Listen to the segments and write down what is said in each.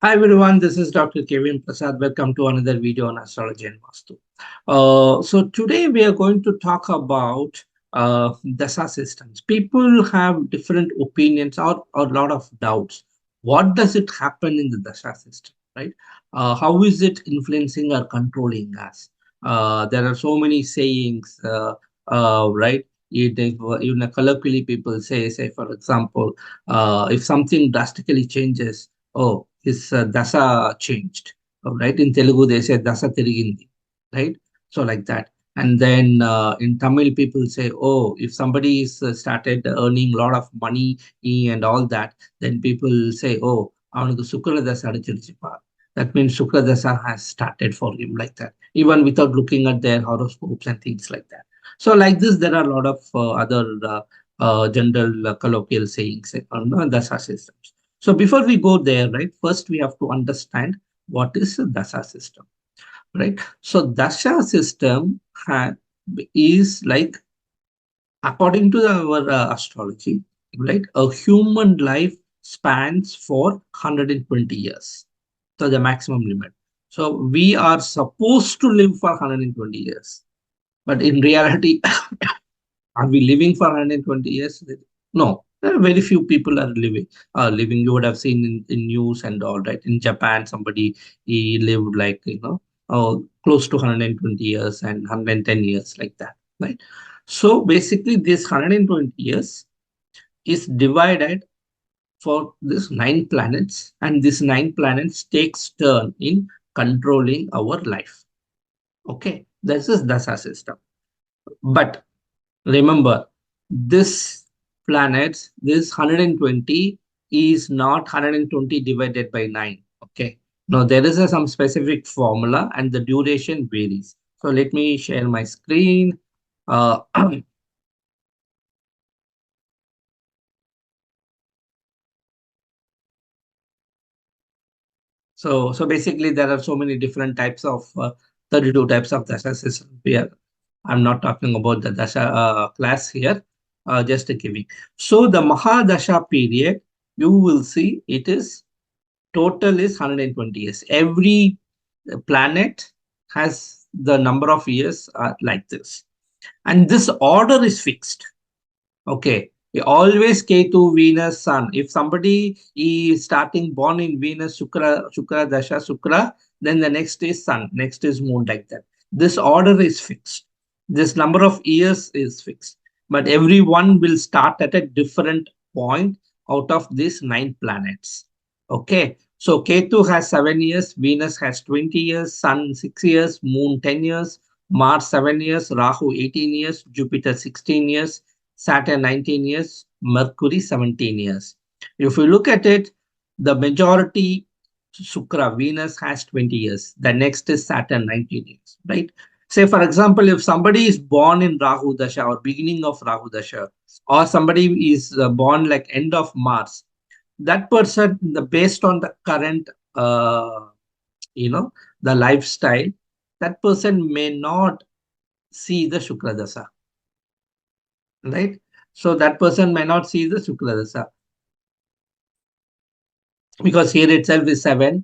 Hi everyone, this is Dr.KVN Prasad. Welcome to another video on astrology and Vastu. So today we are going to talk about Dasa systems. People have different opinions or a lot of doubts. What does it happen in the Dasa system, right? How is it influencing or controlling us? There are so many sayings, right? Even colloquially people say for example, if something drastically changes, oh, his dasa changed, right? In Telugu, they say dasa tirigindi, right? So like that. And then in Tamil, people say, oh, if somebody is started earning a lot of money and all that, then people say, oh, avanukku Sukra dasa adichiruchupa. That means Sukra dasa has started for him like that, even without looking at their horoscopes and things like that. So like this, there are a lot of other general colloquial sayings on dasa systems. So before we go there, right, first we have to understand what is a Dasha system, right? So Dasha system is like, according to our astrology, right, a human life spans for 120 years. So the maximum limit. So we are supposed to live for 120 years. But in reality, are we living for 120 years? No, there are very few people are living. You would have seen in news and all, right? In Japan, somebody he lived like close to 120 years and 110 years like that, right? So basically, this 120 years is divided for this 9 planets, and these 9 planets takes turn in controlling our life. Okay, this is Dasa system. But remember, this planets, this 120 is not 120 divided by 9. Okay. Now, there is some specific formula and the duration varies. So let me share my screen. Uh, so basically, there are so many different types of 32 types of dasha system here. I'm not talking about the dasha class here, just giving. So the Mahadasha period, you will see it is total is 120 years. Every planet has the number of years like this. And this order is fixed. Okay. Always Ketu, Venus, Sun. If somebody is starting born in Venus, Shukra, Dasha, Shukra, then the next is Sun, next is Moon, like that. This order is fixed. This number of years is fixed. But everyone will start at a different point out of these 9 planets. Okay. So Ketu has 7 years, Venus has 20 years, Sun 6 years, Moon 10 years, Mars 7 years, Rahu 18 years, Jupiter 16 years, Saturn 19 years, Mercury 17 years. If you look at it, the majority Shukra, Venus has 20 years. The next is Saturn 19 years, right? Say, for example, if somebody is born in Rahu Dasha or beginning of Rahu Dasha, or somebody is born like end of Mars, that person, based on the current, you know, the lifestyle, that person may not see the Shukra Dasa, right? So that person may not see the Shukla Dasa because here itself is 7,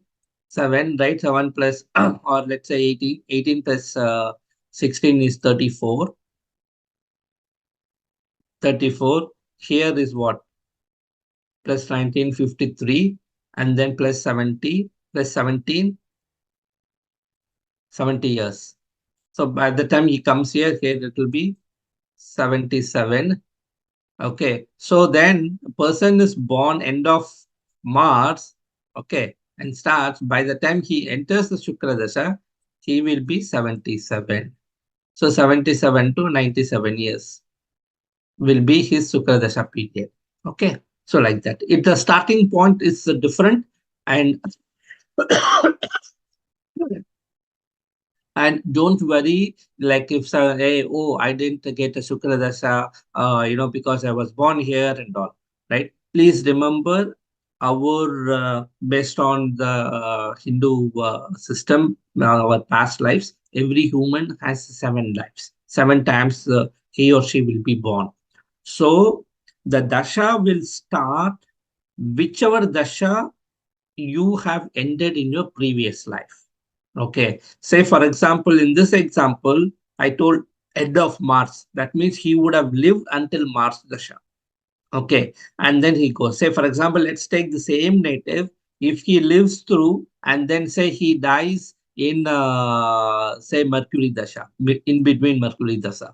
right? 7 plus, or let's say 18, 18 plus 16 is 34. 34. Here is what? Plus 1953, and then plus 70, plus 17, 70 years. So by the time he comes here it will be 77. Okay, so then a person is born end of Mars, okay, and starts, by the time he enters the Shukra Dasha, he will be 77. So 77 to 97 years will be his Shukra Dasha period. Okay, so like that. If the starting point is different, and and don't worry, like if hey, oh, I didn't get a Shukra Dasha, because I was born here and all, right? Please remember, our based on the Hindu system, our past lives, every human has 7 lives. 7 times he or she will be born. So the Dasha will start whichever Dasha you have ended in your previous life. Okay. Say, for example, in this example, I told end of March. That means he would have lived until March Dasha. Okay. And then he goes. Say, for example, let's take the same native. If he lives through and then say he dies in, say, Mercury Dasha, in between Mercury Dasha.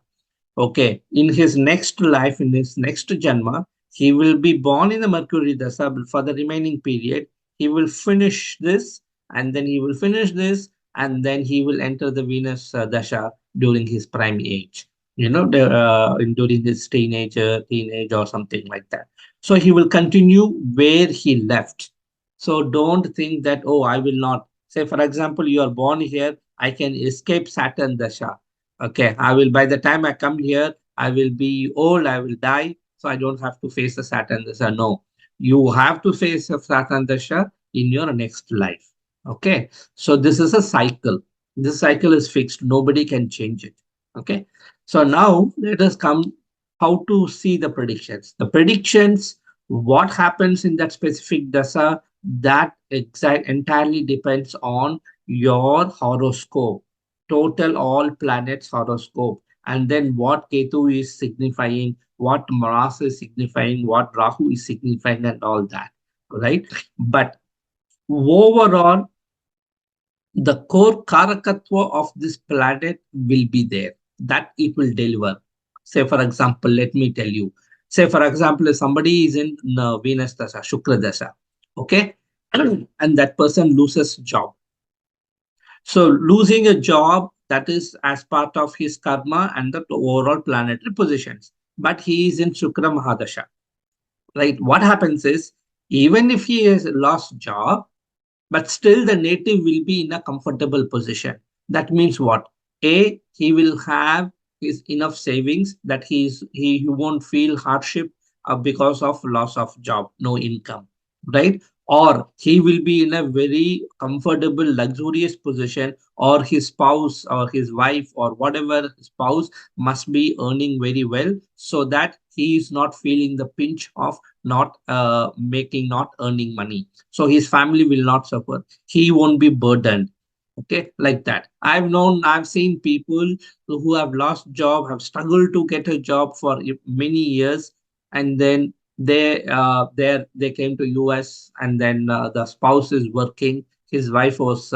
Okay, in his next life, in his next Janma, he will be born in the Mercury Dasa, but for the remaining period. He will finish this, and then he will finish this, and then he will enter the Venus Dasha during his prime age. During his teenage or something like that. So he will continue where he left. So don't think that, oh, I will not. Say, for example, you are born here, I can escape Saturn Dasha. Okay, I will, by the time I come here, I will be old, I will die, so I don't have to face the Saturn Dasha. No, you have to face the Saturn Dasha in your next life. Okay, so this is a cycle. This cycle is fixed, nobody can change it. Okay, so now let us come how to see the predictions. The predictions, what happens in that specific dasa, that exact entirely depends on your horoscope, total all planets horoscope, and then what Ketu is signifying, what Mars is signifying, what Rahu is signifying, and all that, right? But overall, the core karakatva of this planet will be there, that it will deliver. Say, for example, let me tell you. Say, for example, if somebody is in Venus Dasha, Shukra Dasha, okay, and that person loses job. So losing a job, that is as part of his karma and the overall planetary positions. But he is in Shukra Mahadasha, right? What happens is, even if he has lost job, but still the native will be in a comfortable position. That means what? A, he will have his enough savings that he won't feel hardship because of loss of job, no income, right? Or he will be in a very comfortable, luxurious position, or his spouse or his wife or whatever spouse must be earning very well, so that he is not feeling the pinch of not earning money, so his family will not suffer, he won't be burdened. Okay, like that. I've seen people who have lost job, have struggled to get a job for many years, and then they came to US, and then the spouse is working, his wife was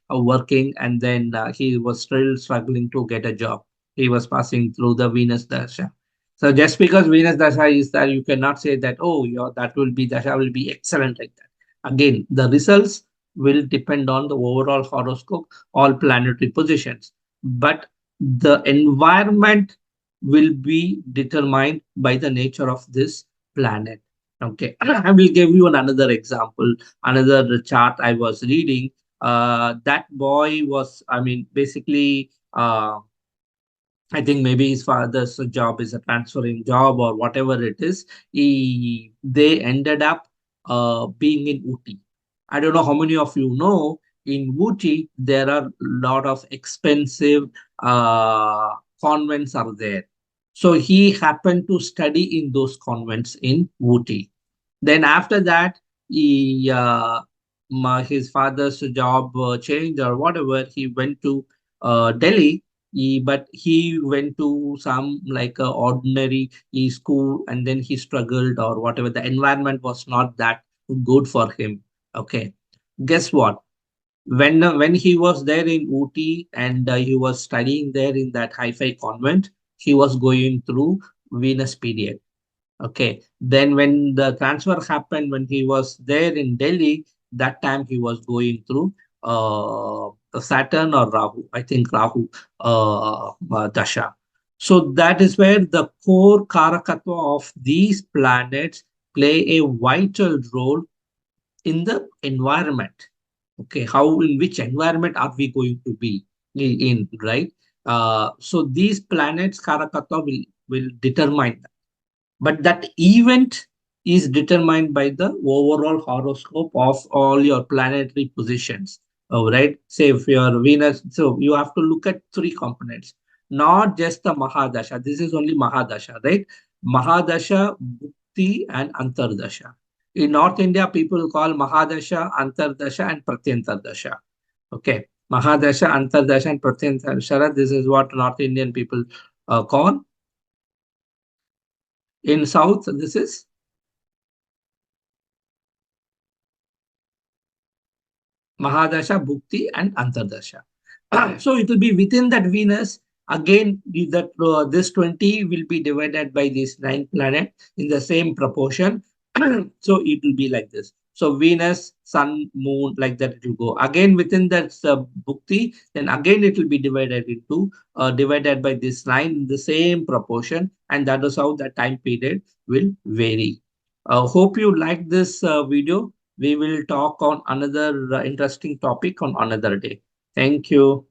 working, and then he was still struggling to get a job. He was passing through the Venus Dasha. So just because Venus Dasha is there, you cannot say that, oh, that will be Dasha will be excellent like that. Again, the results will depend on the overall horoscope, all planetary positions. But the environment will be determined by the nature of this planet. Okay, I will give you another example, another chart I was reading. That boy was, I mean, basically, I think maybe his father's job is a transferring job or whatever it is. They ended up being in Uti. I don't know how many of you know, in Uti, there are a lot of expensive convents are there. So he happened to study in those convents in Uti. Then after that, his father's job changed or whatever. He went to Delhi, but he went to some like a ordinary school, and then he struggled or whatever. The environment was not that good for him. Okay, guess what? When he was there in Uti, and he was studying there in that hi-fi convent, he was going through Venus period. Okay. Then when the transfer happened, when he was there in Delhi, that time he was going through Saturn or Rahu. I think Rahu Dasha. So that is where the core Karakatva of these planets play a vital role in the environment. Okay, how, in which environment are we going to be in, right? So these planets Karakatva will determine, but that event is determined by the overall horoscope of all your planetary positions. Oh, right. Say if your Venus, so you have to look at three components, not just the Mahadasha. This is only Mahadasha, right? Mahadasha, Bhukti, and Antardasha. In North India, people call Mahadasha, Antardasha, and Pratyantardasha. Okay. Mahadasha, Antardasha, and Pratyantardasha. This is what North Indian people call. In South, this is Mahadasha, Bhukti, and Antardasha. So it will be within that Venus. Again, this 20 will be divided by these 9 planets in the same proportion. So it will be like this. So Venus, Sun, Moon, like that it will go. Again, within that Bhukti, then again it will be divided into divided by this 9 in the same proportion, and that is how the time period will vary. Hope you like this video. We will talk on another interesting topic on another day. Thank you.